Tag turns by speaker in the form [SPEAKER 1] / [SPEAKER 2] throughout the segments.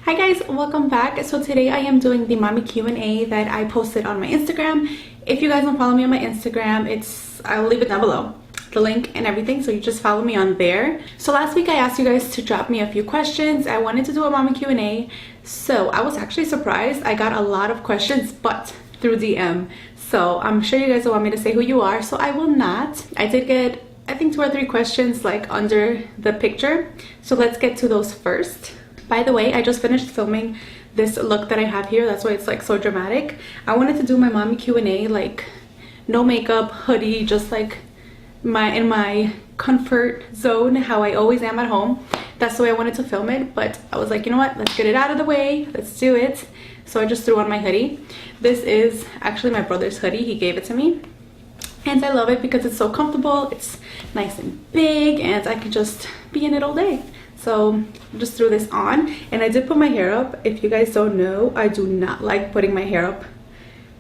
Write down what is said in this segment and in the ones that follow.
[SPEAKER 1] Hi guys, welcome back. So today I am doing the mommy Q&A that I posted on my Instagram. If you guys don't follow me on my Instagram, I'll leave it down below, the link and everything, so you just follow me on there. So last week I asked you guys to drop me a few questions. I wanted to do a mommy Q&A, so I was actually surprised. I got a lot of questions, but through DM. So I'm sure you guys will want me to say who you are, so I will not. I did get, I think, 2 or 3 questions like under the picture, so let's get to those first. By the way, I just finished filming this look that I have here. That's why it's like so dramatic. I wanted to do my mommy Q&A, like no makeup, hoodie, just like in my comfort zone, how I always am at home. That's the way I wanted to film it, but I was like, you know what, let's get it out of the way, let's do it. So I just threw on my hoodie. This is actually my brother's hoodie. He gave it to me and I love it because it's so comfortable. It's nice and big and I can just be in it all day. So just threw this on, and I did put my hair up. If you guys don't know, I do not like putting my hair up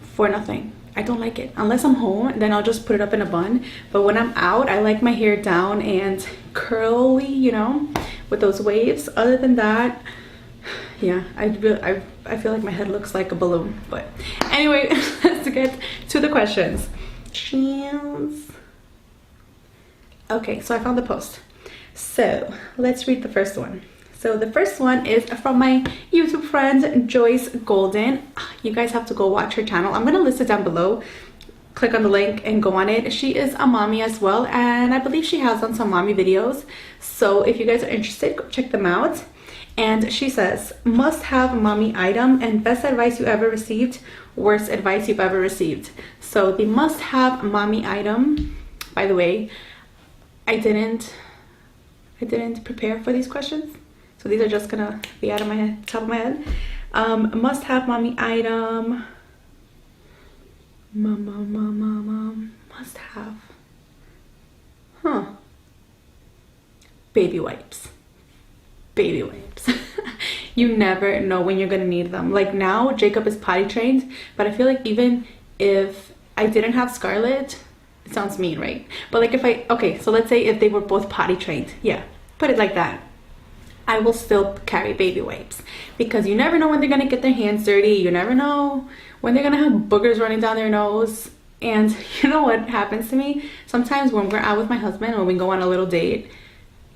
[SPEAKER 1] for nothing. I don't like it. Unless I'm home, then I'll just put it up in a bun. But when I'm out, I like my hair down and curly, you know, with those waves. Other than that, yeah, I feel like my head looks like a balloon. But anyway, let's get to the questions. Cheers. Okay, so I found the post. So let's read the first one. So the first one is from my YouTube friend Joyce Golden. You guys have to go watch her channel. I'm gonna list it down below. Click on the link and go on it. She is a mommy as well, and I believe she has done some mommy videos. So if you guys are interested, go check them out. And she says, must have mommy item and best advice you ever received, worst advice you've ever received. So the must have mommy item, by the way, I didn't prepare for these questions, so these are just gonna be out of my head, top of my head. Must have mommy item, must have, baby wipes. Baby wipes. You never know when you're gonna need them. Like now Jacob is potty trained, but I feel like even if I didn't have Scarlett, it sounds mean, right? But like okay, so let's say if they were both potty trained, yeah, put it like that, I will still carry baby wipes, because you never know when they're gonna get their hands dirty. You never know when they're gonna have boogers running down their nose. And you know what happens to me? Sometimes when we're out with my husband, when we go on a little date,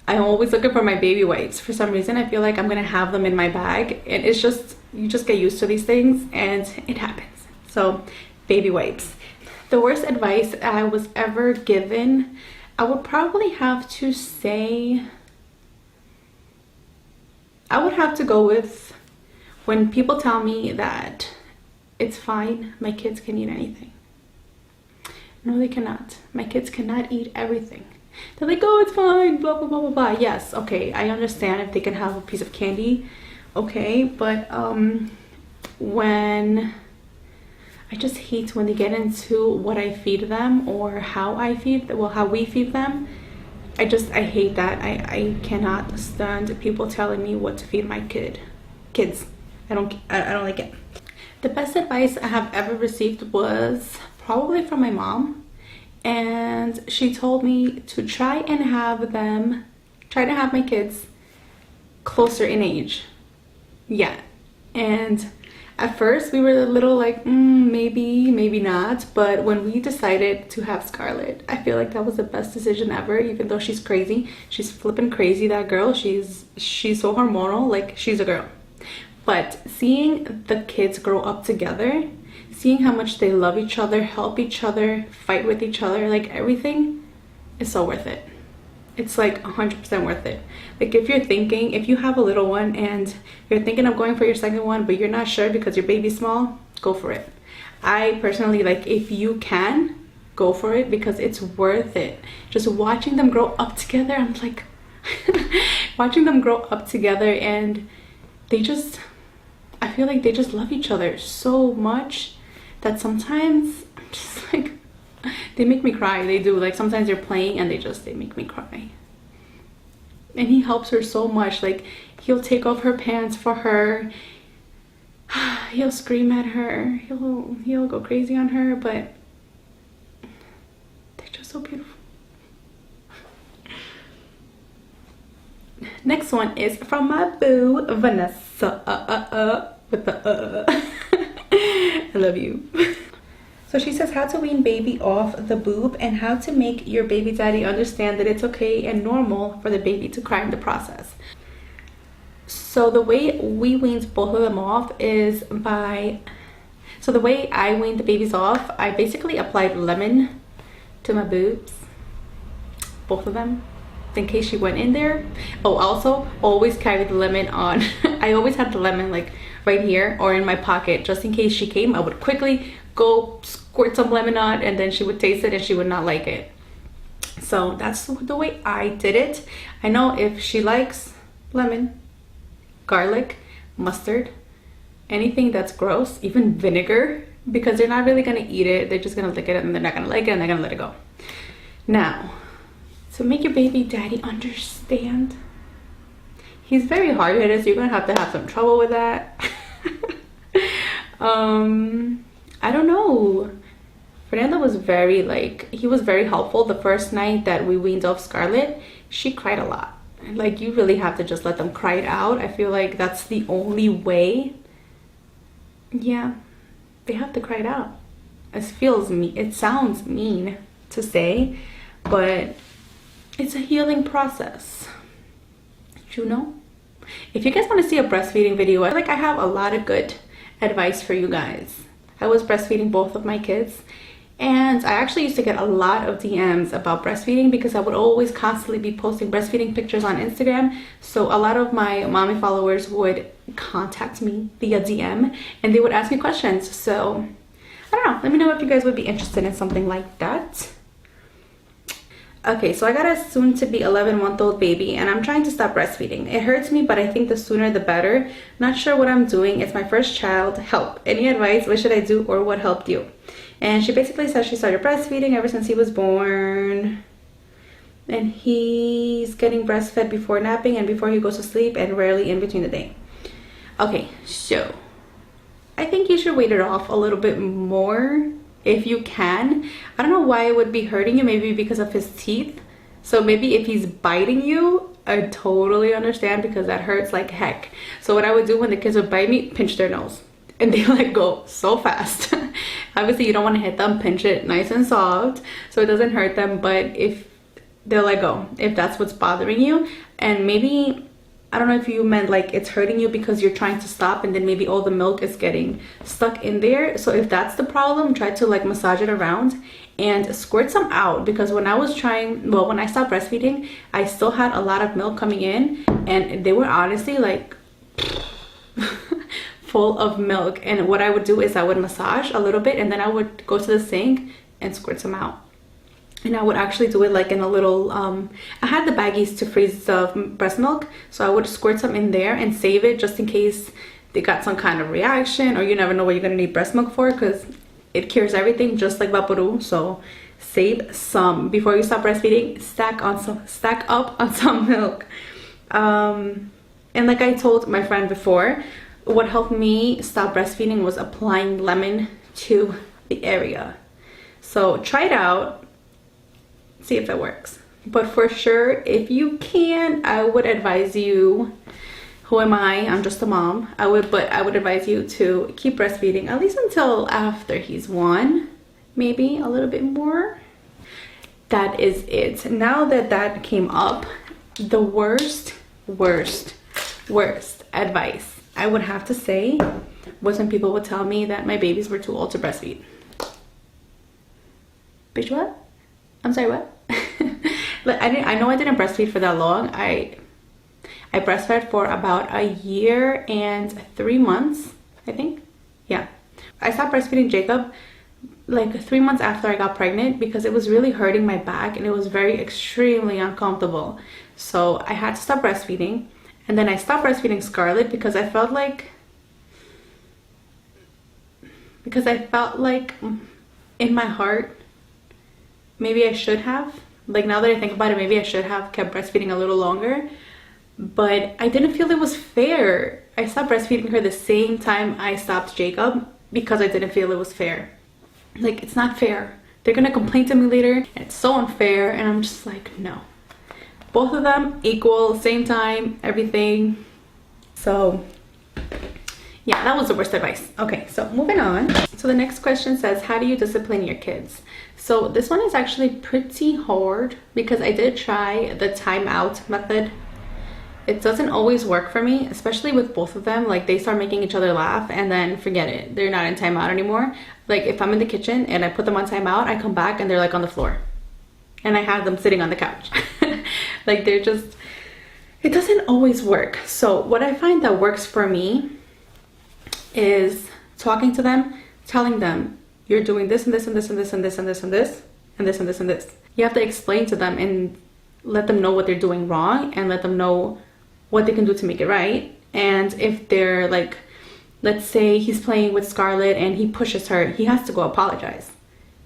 [SPEAKER 1] I'm always looking for my baby wipes. For some reason, I feel like I'm gonna have them in my bag, and it's just, you just get used to these things and it happens. So baby wipes. The worst advice I was ever given, I would probably have to say, I would have to go with when people tell me that it's fine, my kids can eat anything. No, they cannot. My kids cannot eat everything. They're like, oh, it's fine, blah, blah, blah, blah, blah. Yes, okay, I understand if they can have a piece of candy, okay, but when I just hate when they get into what I feed them or how I feed, well, how we feed them. I hate that. I cannot stand people telling me what to feed my kids. I don't like it. The best advice I have ever received was probably from my mom, and she told me to try and have my kids closer in age. Yeah, and at first we were a little like, maybe not, but when we decided to have Scarlett, I feel like that was the best decision ever. Even though she's crazy, she's flipping crazy, that girl. She's so hormonal, like she's a girl. But seeing the kids grow up together, seeing how much they love each other, help each other, fight with each other, like everything is so worth it. It's like 100% worth it. Like if you have a little one and you're thinking of going for your second one, but you're not sure because your baby's small, go for it. I personally, like, if you can, go for it, because it's worth it. Just watching them grow up together, I'm like, watching them grow up together, and I feel like they just love each other so much that sometimes I'm just like, they make me cry. They do. Like sometimes they're playing and they make me cry. And he helps her so much. Like he'll take off her pants for her. He'll scream at her. He'll go crazy on her, but they're just so beautiful. Next one is from my boo, Vanessa. With the I love you. So she says how to wean baby off the boob and how to make your baby daddy understand that it's okay and normal for the baby to cry in the process. So the way we weaned both of them off is so the way I weaned the babies off, I basically applied lemon to my boobs, both of them, in case she went in there. Oh, also always carry the lemon on. I always had the lemon like right here or in my pocket, just in case she came. I would quickly go squirt some lemon on, and then she would taste it and she would not like it. So that's the way I did it. I know if she likes lemon, garlic, mustard, anything that's gross, even vinegar, because they're not really gonna eat it, they're just gonna lick it and they're not gonna like it and they're gonna let it go. Now, to make your baby daddy understand, he's very hard-headed, so you're gonna have some trouble with that. I don't know. Fernanda was he was very helpful. The first night that we weaned off Scarlett, she cried a lot. Like, you really have to just let them cry it out. I feel like that's the only way. Yeah, they have to cry it out. It sounds mean to say, but it's a healing process, you know. If you guys want to see a breastfeeding video, I have a lot of good advice for you guys. I was breastfeeding both of my kids, and I actually used to get a lot of DMs about breastfeeding because I would always constantly be posting breastfeeding pictures on Instagram. So a lot of my mommy followers would contact me via DM and they would ask me questions. So I don't know, let me know if you guys would be interested in something like that. Okay, so I got a soon to be 11-month-old baby and I'm trying to stop breastfeeding. It hurts me, but I think the sooner the better. Not sure what I'm doing. It's my first child. Help. Any advice? What should I do, or what helped you? And she basically says she started breastfeeding ever since he was born. And he's getting breastfed before napping and before he goes to sleep and rarely in between the day. Okay, so I think you should wait it off a little bit more if you can. I don't know why it would be hurting you, maybe because of his teeth. So maybe if he's biting you, I totally understand, because that hurts like heck. So what I would do when the kids would bite me, pinch their nose, and they let go so fast. Obviously you don't want to hit them, pinch it nice and soft so it doesn't hurt them, but if they'll let go if that's what's bothering you. And maybe, I don't know if you meant like it's hurting you because you're trying to stop and then maybe all the milk is getting stuck in there. So if that's the problem, try to like massage it around and squirt some out, because when I stopped breastfeeding, I still had a lot of milk coming in and they were honestly like full of milk. And what I would do is I would massage a little bit and then I would go to the sink and squirt some out. And I would actually do it like in a little, I had the baggies to freeze the breast milk, so I would squirt some in there and save it just in case they got some kind of reaction, or you never know what you're gonna need breast milk for, because it cures everything just like Vaporu. So save some before you stop breastfeeding. Stack up on some milk. And like I told my friend before, what helped me stop breastfeeding was applying lemon to the area. So try it out, see if it works. But for sure, if you can, I would advise you, who am I? I'm just a mom. I would advise you to keep breastfeeding at least until after he's 1, maybe a little bit more. That is it. Now that came up, the worst advice I would have to say was when people would tell me that my babies were too old to breastfeed. Bitch, what? I'm sorry, what? I know I didn't breastfeed for that long. I breastfed for about a year and 3 months, I think. Yeah. I stopped breastfeeding Jacob like 3 months after I got pregnant because it was really hurting my back and it was extremely uncomfortable. So I had to stop breastfeeding. And then I stopped breastfeeding Scarlett because I felt like in my heart, maybe I should have, like, now that I think about it, maybe I should have kept breastfeeding a little longer, but I didn't feel it was fair. I stopped breastfeeding her the same time I stopped Jacob because I didn't feel it was fair. Like, it's not fair. They're gonna complain to me later, and it's so unfair, and I'm just like, no. Both of them equal, same time, everything. So yeah, that was the worst advice. Okay, so moving on. So the next question says, how do you discipline your kids? So this one is actually pretty hard because I did try the timeout method. It doesn't always work for me, especially with both of them. Like, they start making each other laugh and then forget it. They're not in timeout anymore. Like, if I'm in the kitchen and I put them on timeout, I come back and they're like on the floor. And I have them sitting on the couch. Like, they're just, it doesn't always work. So what I find that works for me is talking to them, telling them, you're doing this and this and this and this and this and this and this and this and this and this. You have to explain to them and let them know what they're doing wrong and let them know what they can do to make it right. And if they're like, let's say he's playing with Scarlett and he pushes her, he has to go apologize.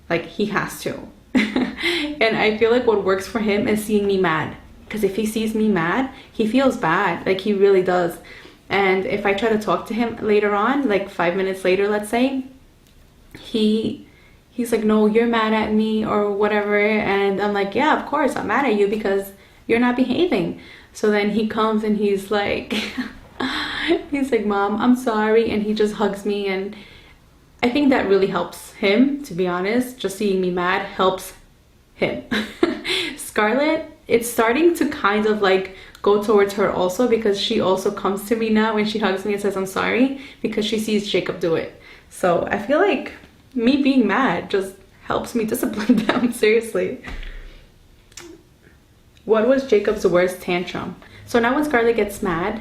[SPEAKER 1] Like, he has to. And I feel like what works for him is seeing me mad. Because if he sees me mad, he feels bad. Like, he really does. And if I try to talk to him later on, like 5 minutes later, let's say, he's like, no, you're mad at me or whatever. And I'm like, yeah, of course I'm mad at you because you're not behaving. So then he comes and he's like, he's like, Mom, I'm sorry. And he just hugs me. And I think that really helps him, to be honest. Just seeing me mad helps him. Scarlett, it's starting to kind of like go towards her also, because she also comes to me now and she hugs me and says I'm sorry because she sees Jacob do it. So I feel like me being mad just helps me discipline them. Seriously. What was Jacob's worst tantrum? So now when Scarlett gets mad,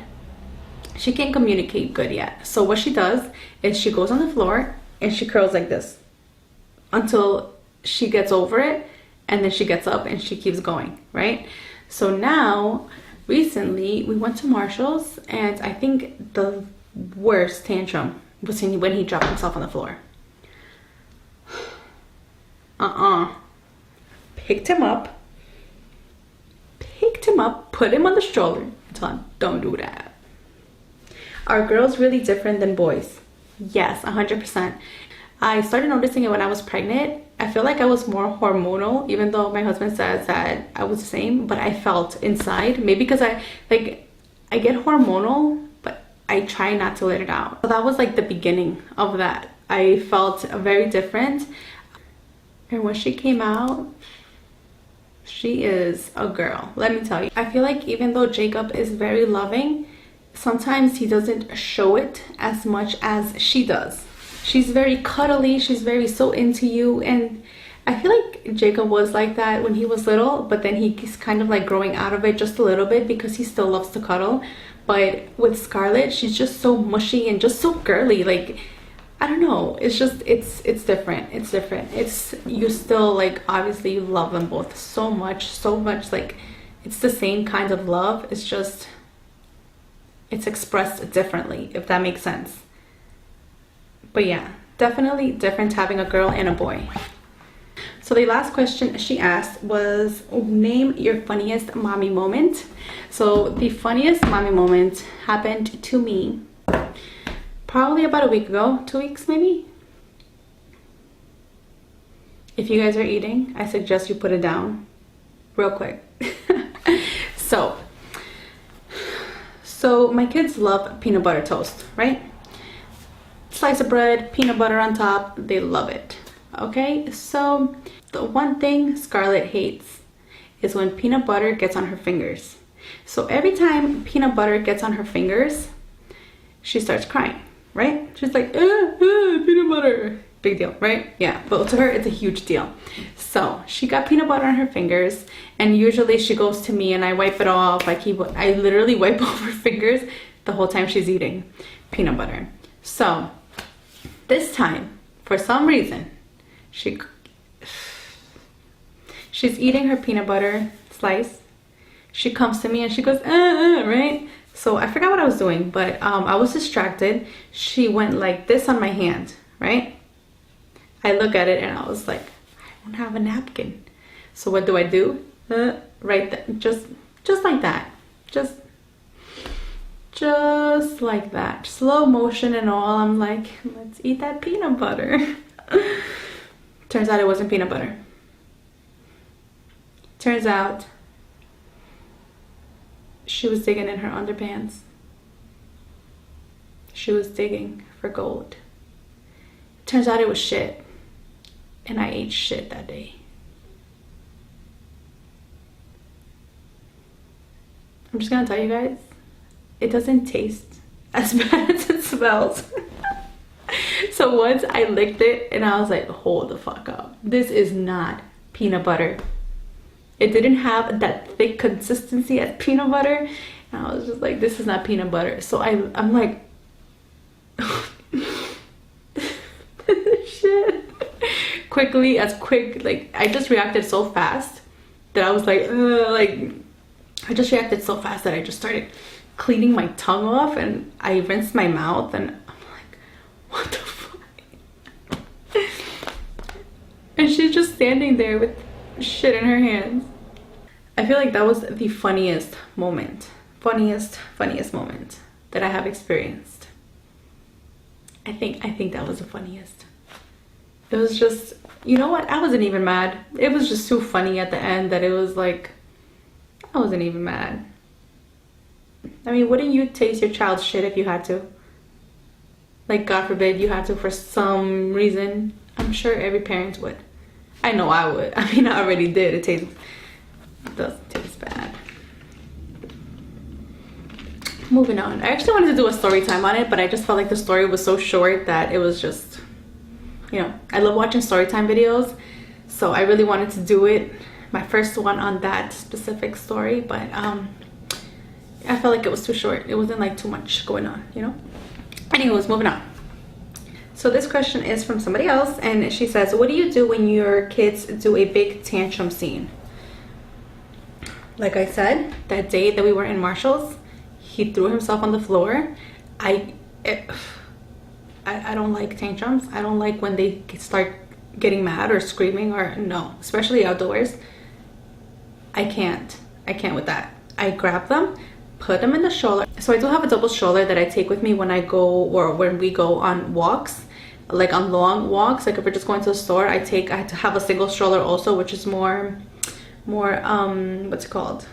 [SPEAKER 1] she can't communicate good yet. So what she does is she goes on the floor and she curls like this until she gets over it, and then she gets up and she keeps going, right? So now recently we went to Marshall's, and I think the worst tantrum was when he dropped himself on the floor. Picked him up, put him on the stroller. Told him, don't do that. Are girls really different than boys? Yes, 100%. I started noticing it when I was pregnant. I feel like I was more hormonal, even though my husband says that I was the same, but I felt inside, maybe because I get hormonal, but I try not to let it out. So that was like the beginning of that. I felt very different. And when she came out, she is a girl, let me tell you. I feel like even though Jacob is very loving, sometimes he doesn't show it as much as she does. She's very cuddly, she's very so into you, and I feel like Jacob was like that when he was little, but then he's kind of like growing out of it just a little bit because he still loves to cuddle. But with Scarlett, she's just so mushy and just so girly. Like, I don't know, it's just, it's different. It's different. It's, you still, like, obviously you love them both so much, like, it's the same kind of love. It's just, it's expressed differently, if that makes sense. But yeah, definitely different having a girl and a boy. So the last question she asked was, name your funniest mommy moment. So the funniest mommy moment happened to me probably about a week ago, 2 weeks maybe. If you guys are eating, I suggest you put it down real quick. So my kids love peanut butter toast, right? Slice of bread, peanut butter on top, they love it. Okay, so the one thing Scarlett hates is when peanut butter gets on her fingers. So every time peanut butter gets on her fingers, she starts crying, right? She's like, peanut butter. Big deal, right? Yeah, but to her, it's a huge deal. So she got peanut butter on her fingers, and usually she goes to me and I wipe it off. I literally wipe off her fingers the whole time she's eating peanut butter. So this time, for some reason, she's eating her peanut butter slice. She comes to me and she goes, right? So I forgot what I was doing, but I was distracted. She went like this on my hand, right? I look at it and I was like, I don't have a napkin. So what do? Right there, just like that. Just like that, slow motion and all. I'm like, let's eat that peanut butter. Turns out it wasn't peanut butter. Turns out she was digging in her underpants. She was digging for gold. Turns out it was shit. And I ate shit that day. I'm just gonna tell you guys, it doesn't taste as bad as it smells. So once I licked it and I was like, hold the fuck up. This is not peanut butter. It didn't have that thick consistency as peanut butter. And I was just like, this is not peanut butter. So I'm like, shit. Quickly, like I just reacted so fast that I was like, I just reacted so fast that I just started cleaning my tongue off, and I rinsed my mouth, and I'm like, what the fuck? And she's just standing there with shit in her hands. I feel like that was the funniest moment moment that I have experienced. I think that was the funniest. It was just, you know what, I wasn't even mad. It was just too funny at the end that it was like, I wasn't even mad. I mean, wouldn't you taste your child's shit if you had to? Like, God forbid you had to for some reason. I'm sure every parent would. I know I would. I mean, I already did. It doesn't taste bad. Moving on. I actually wanted to do a story time on it, but I just felt like the story was so short that it was just, you know, I love watching story time videos, so I really wanted to do it, my first one on that specific story, but I felt like it was too short. It wasn't like too much going on, you know. Anyways, moving on. So this question is from somebody else, and she says, what do you do when your kids do a big tantrum scene? Like I said, that day that we were in Marshall's, he threw himself on the floor. I don't like tantrums. I don't like when they start getting mad or screaming, or no, especially outdoors. I can't with that. I grab them, put them in the stroller. So I do have a double stroller that I take with me when I go, or when we go on walks, like on long walks. Like if we're just going to the store, I have to have a single stroller also, which is more what's it called?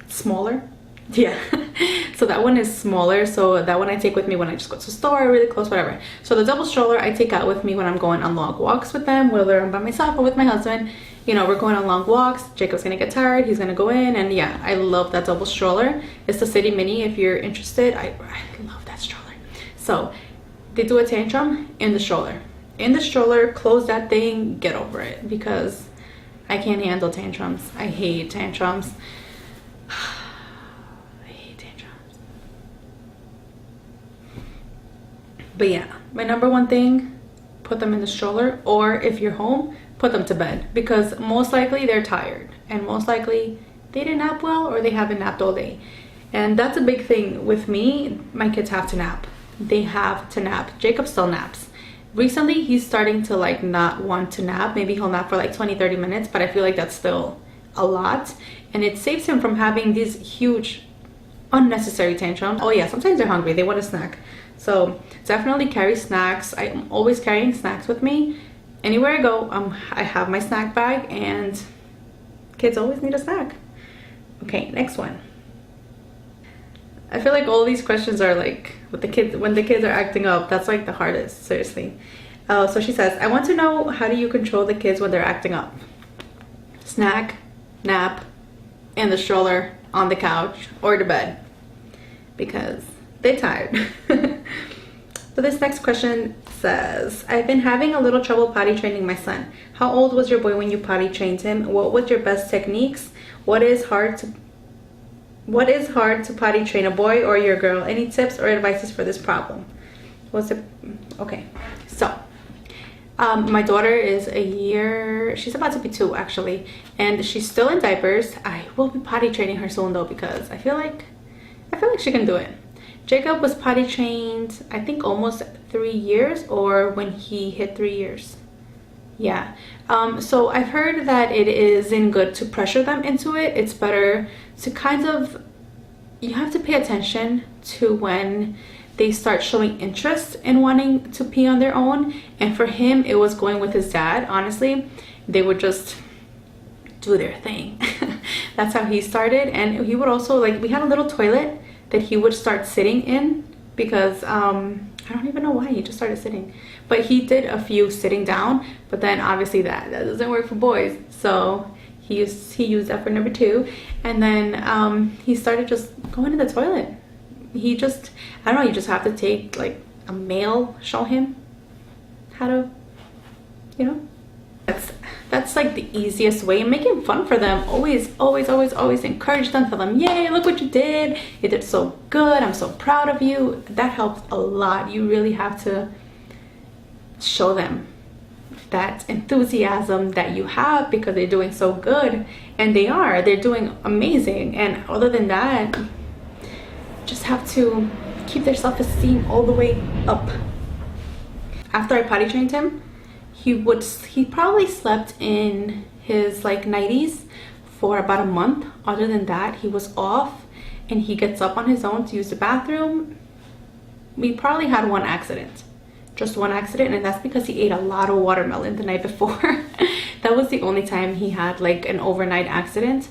[SPEAKER 1] Smaller. Yeah. So that one is smaller, so that one I take with me when I just go to the store, really close, whatever. So the double stroller I take out with me when I'm going on long walks with them, whether I'm by myself or with my husband. You know, we're going on long walks, Jacob's gonna get tired, he's gonna go in, and yeah, I love that double stroller. It's the City Mini if you're interested. I love that stroller. So they do a tantrum in the stroller, close that thing, get over it, because I can't handle tantrums. I hate tantrums. But yeah, my number one thing, put them in the stroller, or if you're home, put them to bed, because most likely they're tired, and most likely they didn't nap well, or they haven't napped all day. And that's a big thing with me. My kids have to nap. They have to nap. Jacob still naps. Recently he's starting to like not want to nap. Maybe he'll nap for like 20-30 minutes, but I feel like that's still a lot, and it saves him from having these huge unnecessary tantrums. Oh yeah, sometimes they're hungry, they want a snack. So definitely carry snacks. I'm always carrying snacks with me. Anywhere I go, I have my snack bag, and kids always need a snack. Okay, next one. I feel like all these questions are like with the kids, when the kids are acting up, that's like the hardest, seriously. So she says, I want to know, how do you control the kids when they're acting up? Snack, nap, in the stroller, on the couch, or the bed, because they're tired. So this next question says, I've been having a little trouble potty training my son. How old was your boy when you potty trained him? What was your best techniques? What is hard to potty train a boy or your girl? Any tips or advices for this problem? Okay, so my daughter is a year, she's about to be 2 actually, and she's still in diapers. I will be potty training her soon though, because I feel like she can do it. Jacob was potty trained, I think almost 3 years, or when he hit 3 years. Yeah. So I've heard that it isn't good to pressure them into it. It's better to kind of, you have to pay attention to when they start showing interest in wanting to pee on their own. And for him, it was going with his dad. Honestly, they would just do their thing. That's how he started. And he would also, like, we had a little toilet that he would start sitting in because I don't even know why he just started sitting, but he did a few sitting down, but then obviously that doesn't work for boys, so he used that for number 2. And then he started just going to the toilet. He just, I don't know, you just have to take like a male, show him how to, you know, that's like the easiest way. And making fun for them, always encourage them, tell them, yay, look what you did so good, I'm so proud of you. That helps a lot. You really have to show them that enthusiasm that you have because they're doing so good, and they're doing amazing. And other than that, just have to keep their self-esteem all the way up. After I potty trained him, he probably slept in his like 90s for about a month. Other than that, he was off, and he gets up on his own to use the bathroom. We probably had one accident, just one accident, and that's because he ate a lot of watermelon the night before. That was the only time he had like an overnight accident.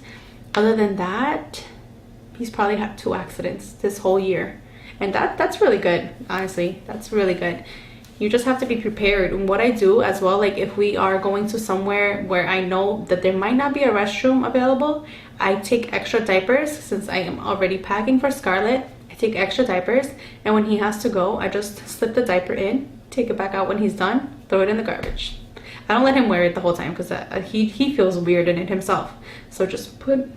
[SPEAKER 1] Other than that, he's probably had 2 accidents this whole year, and that's really good. Honestly, that's really good. You just have to be prepared. And what I do as well, like if we are going to somewhere where I know that there might not be a restroom available, I take extra diapers. Since I am already packing for Scarlett, I take extra diapers, and when he has to go, I just slip the diaper in, take it back out when he's done, throw it in the garbage. I don't let him wear it the whole time because he feels weird in it himself. So just slip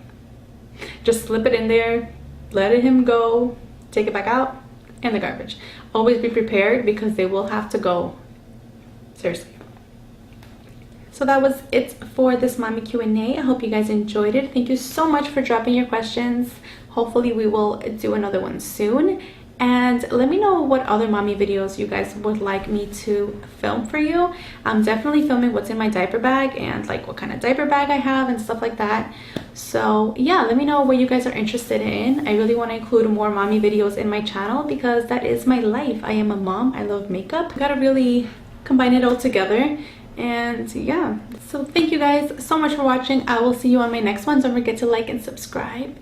[SPEAKER 1] it in there, let him go, take it back out, in the garbage. Always be prepared because they will have to go. Seriously. So that was it for this mommy Q&A. I hope you guys enjoyed it. Thank you so much for dropping your questions. Hopefully we will do another one soon. And let me know what other mommy videos you guys would like me to film for you. I'm definitely filming what's in my diaper bag and like what kind of diaper bag I have and stuff like that. So yeah, let me know what you guys are interested in. I really want to include more mommy videos in my channel because that is my life. I am a mom. I love makeup. Gotta really combine it all together. And yeah, so thank you guys so much for watching. I will see you on my next one. Don't forget to like and subscribe.